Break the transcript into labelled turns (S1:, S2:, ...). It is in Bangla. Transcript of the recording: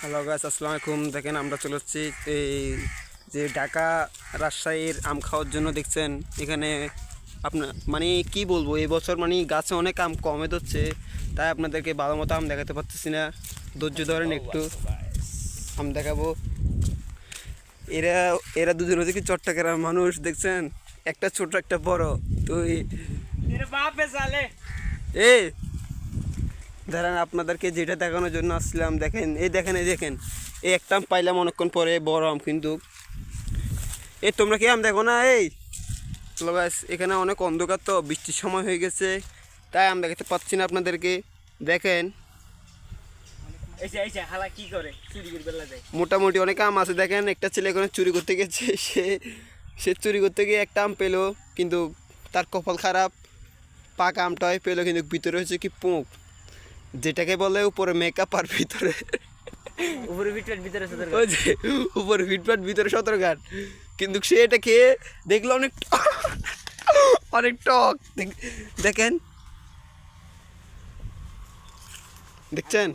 S1: হ্যালো গাইস, আসসালামু আলাইকুম। দেখেন আমরা চলে যাচ্ছি এই যে ঢাকা রাজশাহীর আম খাওয়ার জন্য। দেখছেন এখানে আপনার মানে কি বলবো, এই বছর মানে গাছে অনেক আম কমে ধরছে, তাই আপনাদেরকে ভালো মতো আম দেখাতে পারতেছি না। ধৈর্য ধরেন, একটু আম দেখাবো। এরা এরা দুজন হচ্ছে কি চট্টগ্রাম মানুষ। দেখছেন একটা ছোট একটা বড়। তুই এই ধরেন আপনাদেরকে যেটা দেখানোর জন্য আসছিলাম, দেখেন এই দেখেন এই দেখেন এই একটা আম পাইলাম অনেকক্ষণ পরে, বড় আম কিন্তু। এই তোমরা কি আম দেখো না? এই গাইস, এখানে অনেক অন্ধকার, তো বৃষ্টির সময় হয়ে গেছে, তাই আম দেখাতে পাচ্ছি না আপনাদেরকে। দেখেন মোটামুটি অনেক আম আছে। দেখেন একটা ছেলে এখানে চুরি করতে গেছে, সে সে চুরি করতে গিয়ে একটা আম পেলো, কিন্তু তার কপাল খারাপ, পাকা আমটাই পেলো, কিন্তু ভিতরে হচ্ছে কি পোক, যেটাকে বলে উপরে মেকআপ আর ভিতরে ওই যে উপরে ফিটফাট ভিতরে 17 ঘাট। কিন্তু সে এটা খেয়ে দেখলো অনেক অনেক টক। দেখেন, দেখছেন।